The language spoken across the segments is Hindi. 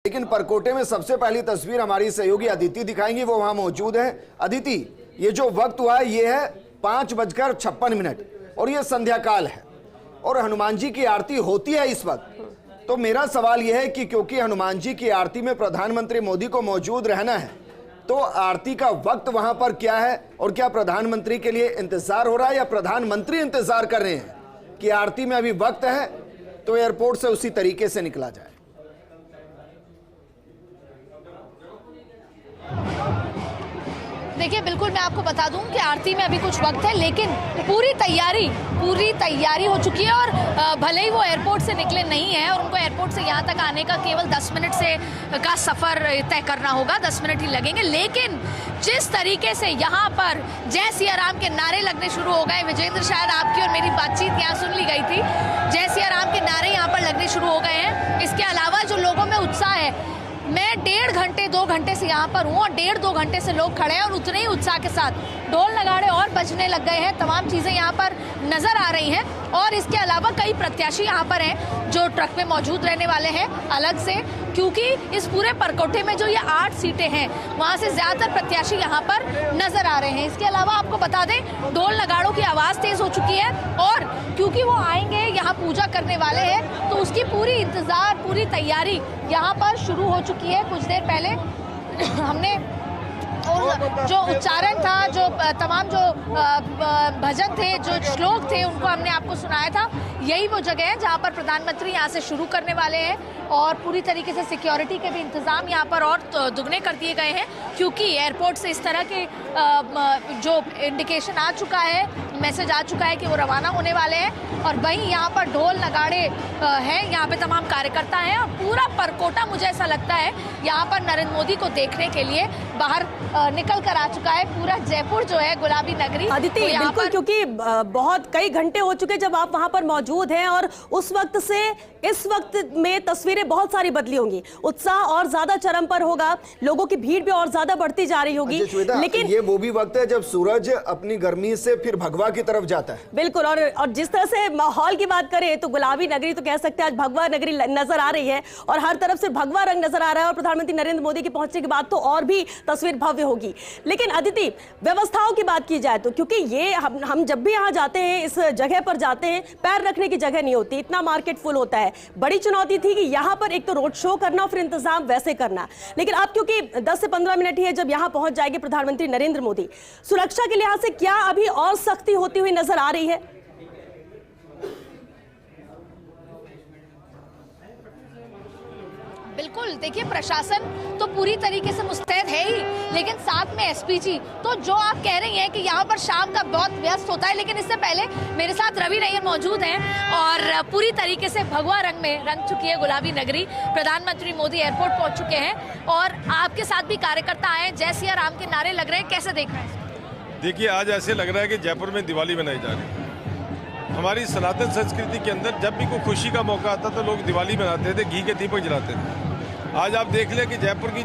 लेकिन परकोटे में सबसे पहली तस्वीर हमारी सहयोगी अदिति दिखाएंगी, वो वहां मौजूद है। अदिति, ये जो वक्त हुआ है ये है 5:56 और ये संध्या काल है और हनुमान जी की आरती होती है इस वक्त। तो मेरा सवाल यह है कि क्योंकि हनुमान जी की आरती में प्रधानमंत्री मोदी को मौजूद रहना है, तो आरती का वक्त वहां पर क्या है और क्या प्रधानमंत्री के लिए इंतजार हो रहा है या प्रधानमंत्री इंतजार कर रहे हैं कि आरती में अभी वक्त है तो एयरपोर्ट से उसी तरीके से निकला जाए? देखिए, बिल्कुल मैं आपको बता दूं कि आरती में अभी कुछ वक्त है, लेकिन पूरी तैयारी हो चुकी है। और भले ही वो एयरपोर्ट से निकले नहीं हैं और उनको एयरपोर्ट से यहाँ तक आने का केवल 10 मिनट से का सफ़र तय करना होगा, 10 मिनट ही लगेंगे, लेकिन जिस तरीके से यहाँ पर जय सिया राम के नारे लगने शुरू हो गए, विजेंद्र, शायद आपकी और मेरी बातचीत यहाँ सुन ली गई थी, जय सिया राम के नारे यहाँ पर लगने शुरू हो गए हैं। इसके अलावा जो लोगों में उत्साह है, मैं 1.5 घंटे 2 घंटे से यहाँ पर हूँ और 1.5-2 घंटे से लोग खड़े हैं और उतने ही उत्साह के साथ ढोल नगाड़े और बजने लग गए हैं। तमाम चीज़ें यहाँ पर नज़र आ रही हैं और इसके अलावा कई प्रत्याशी यहाँ पर हैं जो ट्रक में मौजूद रहने वाले हैं अलग से, क्योंकि इस पूरे परकोटे में जो ये 8 सीटें हैं वहाँ से ज़्यादातर प्रत्याशी यहाँ पर नज़र आ रहे हैं। इसके अलावा आपको बता दें, ढोल नगाड़ों की आवाज़ तेज़ हो चुकी है और क्योंकि वो आएंगे यहाँ पूजा करने वाले हैं तो उसकी पूरी तैयारी यहाँ पर शुरू हो चुकी है। कुछ देर पहले हमने जो उच्चारण था, जो तमाम जो भजन थे, जो श्लोक थे, उनको हमने आपको सुनाया था। यही वो जगह है जहाँ पर प्रधानमंत्री यहाँ से शुरू करने वाले हैं और पूरी तरीके से सिक्योरिटी के भी इंतजाम यहाँ पर और दुगने कर दिए गए हैं, क्योंकि एयरपोर्ट से इस तरह के जो इंडिकेशन आ चुका है, मैसेज आ चुका है कि वो रवाना होने वाले हैं। और वहीं यहाँ पर ढोल नगाड़े हैं, यहाँ पे तमाम कार्यकर्ता हैं और पूरा परकोटा, मुझे ऐसा लगता है, यहाँ पर नरेंद्र मोदी को देखने के लिए बाहर निकल कर आ चुका है। पूरा जयपुर जो है गुलाबी नगरी। अदिति, बिल्कुल, क्योंकि बहुत कई घंटे हो चुके जब आप वहां पर मौजूद हैं और उस वक्त से इस वक्त में तस्वीरें बहुत सारी बदली होंगी, उत्साह और ज्यादा चरम पर होगा, लोगों की भीड़ भी और ज्यादा बढ़ती जा रही होगी। लेकिन ये वो भी वक्त है जब सूरज अपनी गर्मी से फिर भगवा की तरफ जाता है। बिल्कुल, और जिस तरह से माहौल की बात करें तो गुलाबी नगरी तो कह सकते हैं आज भगवा नगरी नजर आ रही है और हर तरफ से भगवा रंग नजर आ रहा है और प्रधानमंत्री नरेंद्र मोदी के पहुंचने के बाद तो और भी तस्वीर भव्य होगी। लेकिन अदिति, व्यवस्थाओं की बात की जाए तो, क्योंकि ये हम जब भी यहाँ जाते हैं, इस जगह पर जाते हैं, पैर रखने की जगह नहीं होती, इतना मार्केट फुल होता है। बड़ी चुनौती थी कि यहाँ पर एक तो रोड शो करना, फिर इंतजाम वैसे करना। लेकिन अब क्योंकि 10 से 15 मिनट ही है जब यहाँ पहुंच जाएंगे प्रधानमंत्री नरेंद्र मोदी, सुरक्षा के लिहाज से क्या अभी और सख्ती होती हुई नजर आ रही है? बिल्कुल, देखिए, प्रशासन तो पूरी तरीके से मुस्तैद है ही, लेकिन साथ में एसपीजी। तो जो आप कह रही हैं कि यहाँ पर शाम का बहुत व्यस्त होता है, लेकिन इससे पहले मेरे साथ रवि नैयर मौजूद हैं और पूरी तरीके से भगवा रंग में रंग चुकी है गुलाबी नगरी। प्रधानमंत्री मोदी एयरपोर्ट पहुंच चुके हैं और आपके साथ भी कार्यकर्ता आए, जय सिया राम के नारे लग रहे हैं, कैसे देख रहे हैं? देखिए, आज ऐसे लग रहा है कि जयपुर में दिवाली मनाई जा रही है। हमारी सनातन संस्कृति के अंदर जब भी कोई खुशी का मौका आता तो लोग दिवाली मनाते थे, घी के दीपक जलाते थे। आज आप देख लें कि जयपुर की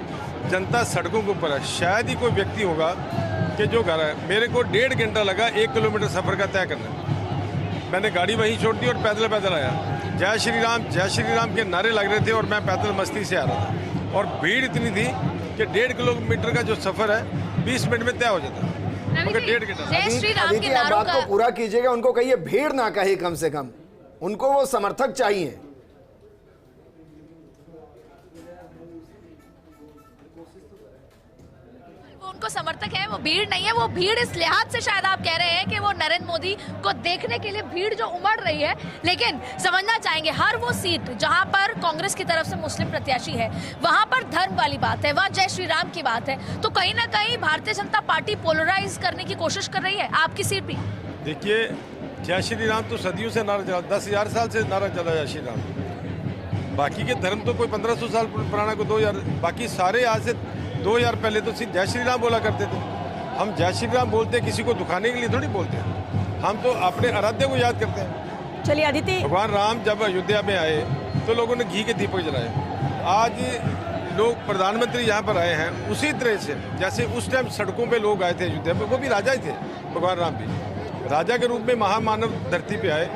जनता सड़कों के ऊपर है। शायद ही कोई व्यक्ति होगा कि जो घर है, मेरे को 1.5 घंटा लगा 1 किलोमीटर सफ़र का तय करना। मैंने गाड़ी वहीं छोड़ दी और पैदल आया। जय श्री राम के नारे लग रहे थे और मैं पैदल मस्ती से आ रहा था और भीड़ इतनी थी कि 1.5 किलोमीटर का जो सफ़र है 20 मिनट में तय हो जाता है, मगर 1.5 घंटा। जय श्री राम के नारों बात को पूरा कीजिएगा, उनको कहिए भीड़ ना कहे, कम से कम उनको वो समर्थक चाहिए। उनको समर्थक है, वो भीड़ नहीं है। वो भीड़ इस लिहाज से शायद आप कह रहे हैं कि वो नरेंद्र मोदी को देखने के लिए भीड़ जो उमड़ रही है, लेकिन समझना चाहेंगे हर वो सीट जहां पर कांग्रेस की तरफ से मुस्लिम प्रत्याशी है, वहां पर धर्म वाली बात है, वहां जय श्री राम की बात है। तो कहीं ना कहीं भारतीय जनता पार्टी पोलराइज करने की कोशिश कर रही है। आपकी सीट भी देखिए, जय श्री राम तो सदियों से नारा चला, 10,000 साल से नारा चला जय श्री राम। बाकी के धर्म तो कोई 1500 साल पुराना, को 2000, बाकी सारे आज से 2000 पहले तो सिर्फ जय श्री राम बोला करते थे। हम जय श्री राम बोलते किसी को दुखाने के लिए थोड़ी बोलते हैं, हम तो अपने आराध्य को याद करते हैं। चलिए अदिति, भगवान राम जब अयोध्या में आए तो लोगों ने घी के दीपक जलाए। आज लोग प्रधानमंत्री यहाँ पर आए हैं उसी तरह से जैसे उस टाइम सड़कों पे लोग आए थे अयोध्या में, वो भी राजा ही थे। भगवान राम भी राजा के रूप में महामानव धरती पे आए,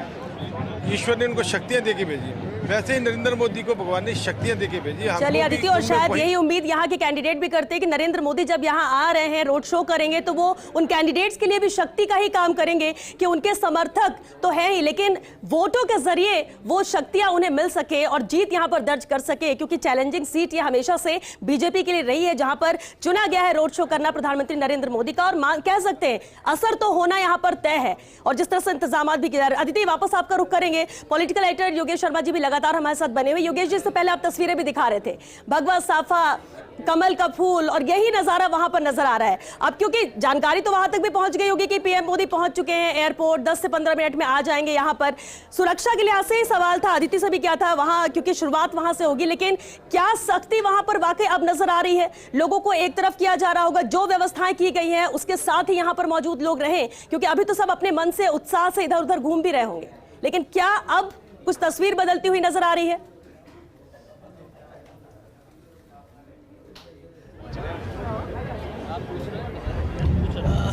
ईश्वर ने उनको शक्तियाँ दे के भेजी। वैसे ही नरेंद्र मोदी को भगवान ने शक्तियां देके भेजी। चलिए अदिति, और शायद यही उम्मीद यहाँ के कैंडिडेट भी करते हैं कि नरेंद्र मोदी जब यहाँ आ रहे हैं, रोड शो करेंगे, तो वो उन कैंडिडेट्स के लिए भी शक्ति का ही काम करेंगे कि उनके समर्थक तो है ही, लेकिन वोटों के जरिए वो शक्तियां उन्हें मिल सके और जीत यहाँ पर दर्ज कर सके, क्योंकि चैलेंजिंग सीट ये हमेशा से बीजेपी के लिए रही है, जहां पर चुना गया है रोड शो करना प्रधानमंत्री नरेंद्र मोदी का। और कह सकते हैं असर तो होना यहाँ पर तय है, और जिस तरह से इंतजाम भी किया जा रहा है। अदिति, वापस आपका रुख करेंगे, पॉलिटिकल एडिटर योगेश शर्मा जी भी लगातार हमारे साथ बने हुए। योगेश जी, से पहले आप तस्वीरें भी दिखा रहे थे, भगवा साफा, कमल का फूल, और यही नजारा वहां पर नजर आ रहा है। अब क्योंकि जानकारी तो वहां तक भी पहुंच गई होगी कि पीएम मोदी पहुंच चुके हैं एयरपोर्ट, 10 से 15 मिनट में आ जाएंगे यहाँ पर। सुरक्षा के लिहाज से ही सवाल था, अदिति से भी क्या था वहां, क्योंकि शुरुआत वहां से होगी, लेकिन क्या सख्ती वहां पर वाकई अब नजर आ रही है? लोगों को एक तरफ किया जा रहा होगा, जो व्यवस्थाएं की गई हैं उसके साथ ही यहाँ पर मौजूद लोग रहे, क्योंकि अभी तो सब अपने मन से उत्साह से इधर उधर घूम भी रहे होंगे, लेकिन क्या अब कुछ तस्वीर बदलती हुई नजर आ रही है?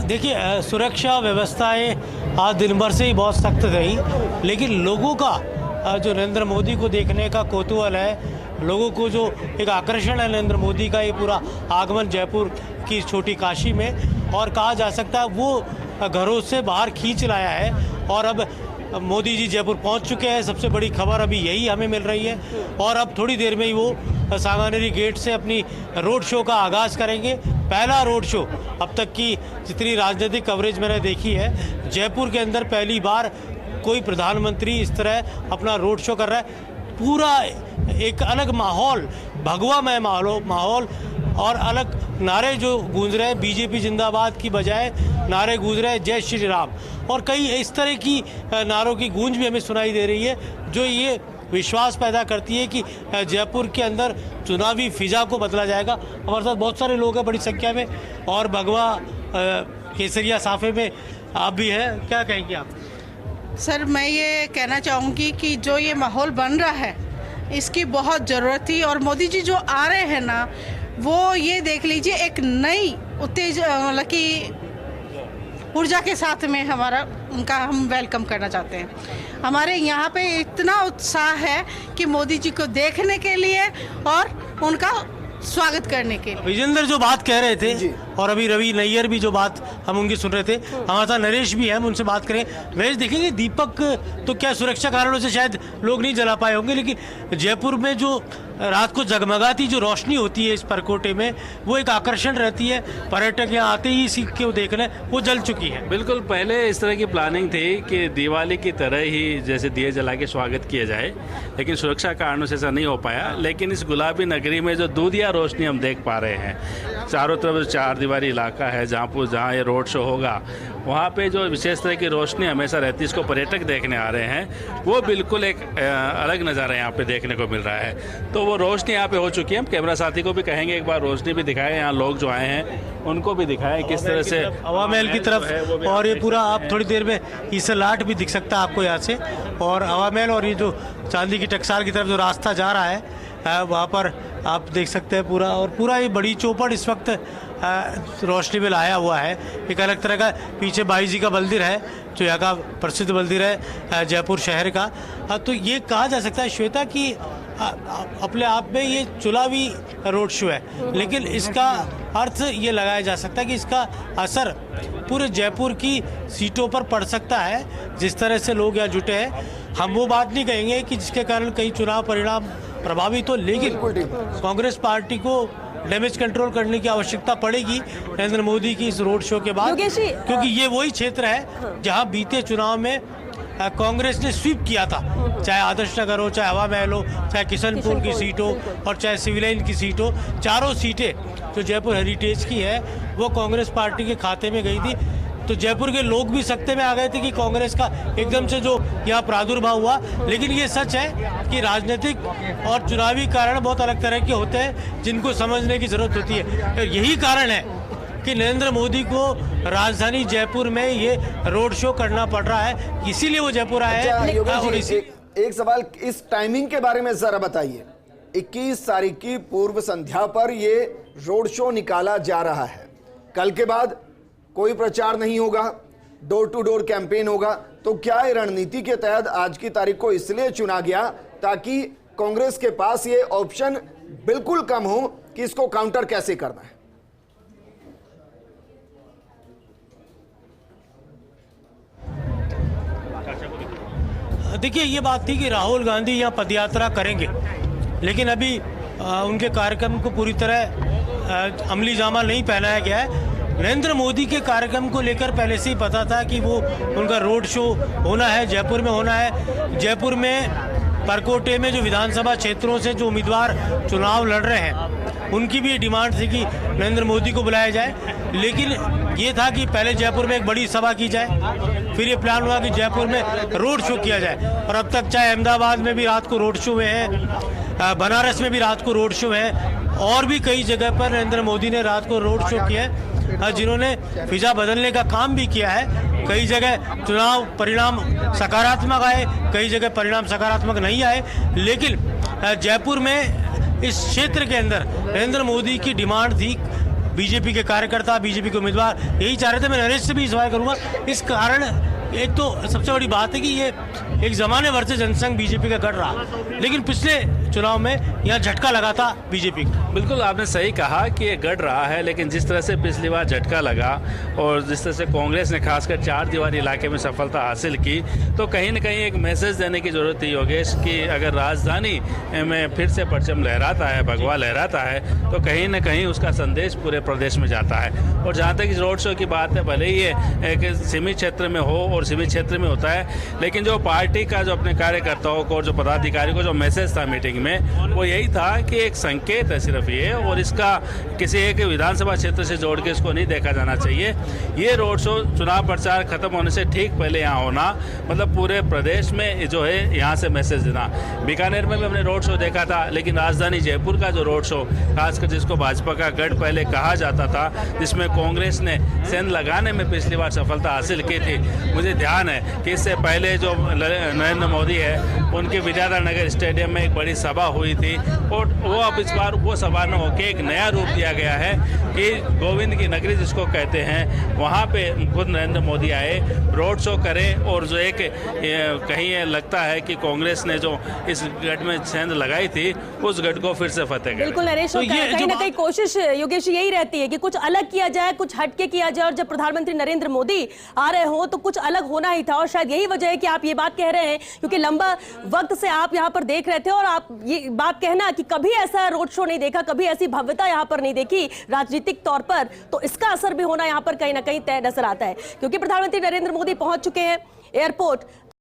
देखिए, सुरक्षा व्यवस्थाएं आज दिन भर से ही बहुत सख्त रही, लेकिन लोगों का जो नरेंद्र मोदी को देखने का कौतूहल है, लोगों को जो एक आकर्षण है नरेंद्र मोदी का, ये पूरा आगमन जयपुर की छोटी काशी में, और कहा जा सकता है वो घरों से बाहर खींच लाया है। और अब मोदी जी जयपुर पहुंच चुके हैं, सबसे बड़ी खबर अभी यही हमें मिल रही है, और अब थोड़ी देर में ही वो सांगानेरी गेट से अपनी रोड शो का आगाज़ करेंगे। पहला रोड शो, अब तक की जितनी राजनीतिक कवरेज मैंने देखी है, जयपुर के अंदर पहली बार कोई प्रधानमंत्री इस तरह अपना रोड शो कर रहा है। पूरा एक अलग माहौल, भगवामय माहौल, और अलग नारे जो गूंज रहे हैं, बीजेपी जिंदाबाद की बजाय नारे गूंज रहे हैं जय श्री राम, और कई इस तरह की नारों की गूंज भी हमें सुनाई दे रही है, जो ये विश्वास पैदा करती है कि जयपुर के अंदर चुनावी फिजा को बदला जाएगा। हमारे साथ बहुत सारे लोग हैं बड़ी संख्या में, और भगवा केसरिया साफे में आप भी हैं, क्या कहेंगे आप? सर, मैं ये कहना चाहूँगी कि जो ये माहौल बन रहा है इसकी बहुत ज़रूरत थी, और मोदी जी जो आ रहे हैं ना, वो ये देख लीजिए एक नई मतलब कि ऊर्जा के साथ में उनका हम वेलकम करना चाहते हैं। हमारे यहाँ पे इतना उत्साह है कि मोदी जी को देखने के लिए और उनका स्वागत करने के लिए। विजेंद्र जो बात कह रहे थे, और अभी रवि नैयर भी जो बात हम उनकी सुन रहे थे, हमारे साथ नरेश भी है, हम उनसे बात करें। नरेश, देखेंगे दीपक तो क्या सुरक्षा कारणों से शायद लोग नहीं जला पाए होंगे, लेकिन जयपुर में जो रात को जगमगाती जो रोशनी होती है इस परकोटे में, वो एक आकर्षण रहती है। पर्यटक यहाँ आते ही इसी को देखने, वो जल चुकी है। बिल्कुल, पहले इस तरह की प्लानिंग थी कि दिवाली की तरह ही जैसे दिए जला के स्वागत किया जाए, लेकिन सुरक्षा कारणों से ऐसा नहीं हो पाया। लेकिन इस गुलाबी नगरी में जो दूधिया रोशनी हम देख पा रहे हैं, चारों तरफ चार दीवारी इलाका है, जहाँ ये रोड शो होगा, वहाँ पे जो विशेष तरह की रोशनी हमेशा रहती है, इसको पर्यटक देखने आ रहे हैं, वो बिल्कुल एक अलग नज़ारा यहाँ पे देखने को मिल रहा है। तो वो रोशनी यहाँ पे हो चुकी है। हम कैमरा साथी को भी कहेंगे एक बार रोशनी भी दिखाएं, यहाँ लोग जो आए हैं उनको भी दिखाएं किस तरह से हवा महल की तरफ, और ये पूरा आप थोड़ी देर में ईसलाट भी दिख सकता है आपको यहाँ से, और हवा महल और ये जो चांदी की टकसाल की तरफ जो रास्ता जा रहा है वहाँ पर आप देख सकते हैं पूरा, और पूरा ये बड़ी चौपड़ इस वक्त रोशनी में लाया हुआ है। एक अलग तरह का पीछे बाई जी का मंदिर है, जो यहाँ का प्रसिद्ध मंदिर है जयपुर शहर का। तो ये कहा जा सकता है श्वेता कि अपने आप में ये चुनावी रोड शो है, लेकिन इसका अर्थ ये लगाया जा सकता है कि इसका असर पूरे जयपुर की सीटों पर पड़ सकता है। जिस तरह से लोग यहाँ जुटे हैं, हम वो बात नहीं कहेंगे कि जिसके कारण कई चुनाव परिणाम प्रभावित हो, लेकिन कांग्रेस पार्टी को डैमेज कंट्रोल करने की आवश्यकता पड़ेगी नरेंद्र मोदी की इस रोड शो के बाद, क्योंकि ये वही क्षेत्र है जहां बीते चुनाव में कांग्रेस ने स्वीप किया था, चाहे आदर्श नगर हो, चाहे हवा महल हो, चाहे किशनपुर की सीट हो, और चाहे सिविल लाइन की सीट हो। चारों सीटें जो जयपुर हेरिटेज की है वो कांग्रेस पार्टी के खाते में गई थी। तो जयपुर के लोग भी सख्ते में आ गए थे कि कांग्रेस का एकदम से जो यहाँ प्रादुर्भाव हुआ। लेकिन ये सच है कि राजनीतिक और चुनावी कारण बहुत अलग तरह के होते हैं, जिनको समझने की जरूरत होती है। और यही कारण है कि नरेंद्र मोदी को राजधानी जयपुर में ये रोड शो करना पड़ रहा है, इसीलिए वो जयपुर आए हैं। एक सवाल इस टाइमिंग के बारे में जरा बताइए। 21 तारीख की पूर्व संध्या पर ये रोड शो निकाला जा रहा है, कल के बाद कोई प्रचार नहीं होगा, डोर टू डोर कैंपेन होगा, तो क्या रणनीति के तहत आज की तारीख को इसलिए चुना गया ताकि कांग्रेस के पास ये ऑप्शन बिल्कुल कम हो कि इसको काउंटर कैसे करना है। देखिए, ये बात थी कि राहुल गांधी यहाँ पदयात्रा करेंगे, लेकिन अभी उनके कार्यक्रम को पूरी तरह अमली जामा नहीं पहनाया गया है। नरेंद्र मोदी के कार्यक्रम को लेकर पहले से ही पता था कि वो उनका रोड शो होना है, जयपुर में होना है। जयपुर में परकोटे में जो विधानसभा क्षेत्रों से जो उम्मीदवार चुनाव लड़ रहे हैं, उनकी भी डिमांड थी कि नरेंद्र मोदी को बुलाया जाए, लेकिन ये था कि पहले जयपुर में एक बड़ी सभा की जाए, फिर ये प्लान हुआ कि जयपुर में रोड शो किया जाए। और अब तक चाहे अहमदाबाद में भी रात को रोड शो हुए हैं, बनारस में भी रात को रोड शो है, और भी कई जगह पर नरेंद्र मोदी ने रात को रोड शो किया है, जिन्होंने फिजा बदलने का काम भी किया है। कई जगह चुनाव परिणाम सकारात्मक आए, कई जगह परिणाम सकारात्मक नहीं आए, लेकिन जयपुर में इस क्षेत्र के अंदर नरेंद्र मोदी की डिमांड थी। बीजेपी के कार्यकर्ता, बीजेपी के उम्मीदवार यही चाह रहे थे। मैं नरेश से भी सवाल करूंगा। इस कारण एक तो सबसे बड़ी बात है कि ये एक जमाने भर से जनसंघ बीजेपी का गढ़ रहा, लेकिन पिछले चुनाव में यहाँ झटका लगा था बीजेपी को। बिल्कुल आपने सही कहा कि ये गढ़ रहा है, लेकिन जिस तरह से पिछली बार झटका लगा और जिस तरह से कांग्रेस ने खासकर 4 दीवारी इलाके में सफलता हासिल की, तो कहीं न कहीं एक मैसेज देने की जरूरत थी योगेश कि अगर राजधानी में फिर से परचम लहराता है, भगवा लहराता है, तो कहीं न कहीं उसका संदेश पूरे प्रदेश में जाता है। और जहाँ तक इस रोड शो की बात है, भले ही ये एक सीमित क्षेत्र में हो और सीमित क्षेत्र में होता है, लेकिन जो पार्टी का जो अपने कार्यकर्ताओं को और जो पदाधिकारियों को जो मैसेज था मीटिंग में, वो यही था कि एक संकेत है सिर्फ ये, और इसका किसी एक विधानसभा क्षेत्र से जोड़ के इसको नहीं देखा जाना चाहिए। ये रोड शो चुनाव प्रचार खत्म होने से ठीक पहले यहाँ होना, मतलब पूरे प्रदेश में जो है यहाँ से मैसेज देना। बीकानेर में भी हमने रोड शो देखा था, लेकिन राजधानी जयपुर का जो रोड शो, खासकर जिसको भाजपा का गढ़ पहले कहा जाता था, जिसमें कांग्रेस ने सेंध लगाने में पिछली बार सफलता हासिल की थी, मुझे ध्यान है कि इससे पहले जो नरेंद्र मोदी है उनके विद्याधर नगर स्टेडियम में एक बड़ी सभा हुई थी, और वो अब इस बार वो सभा न होकर एक नया रूप दिया गया है कि गोविंद की नगरी जिसको कहते हैं, वहाँ पे खुद नरेंद्र मोदी आए, रोड शो करें, और जो एक कहीं ये लगता है कि कांग्रेस ने जो इस गढ़ में सेंध लगाई थी, उस गढ़ को फिर से फतेह करें। बिल्कुल नरेश, तो कहीं ना कहीं कोशिश योगेश यही रहती है कि कुछ अलग किया जाए, कुछ हटके किया जाए, और जब प्रधानमंत्री नरेंद्र मोदी आ रहे हो तो कुछ अलग होना ही था। और शायद यही वजह है कि आप ये बात कह रहे हैं, क्योंकि लंबा वक्त से आप यहाँ पर देख रहे थे, और आप ये बात कहना कि कभी ऐसा रोड शो नहीं देखा, कभी ऐसी भव्यता यहाँ पर नहीं देखी राजनीतिक तौर पर, तो इसका असर भी होना यहाँ पर कहीं ना कहीं तय नजर आता है। क्योंकि प्रधानमंत्री नरेंद्र मोदी पहुंच चुके हैं एयरपोर्ट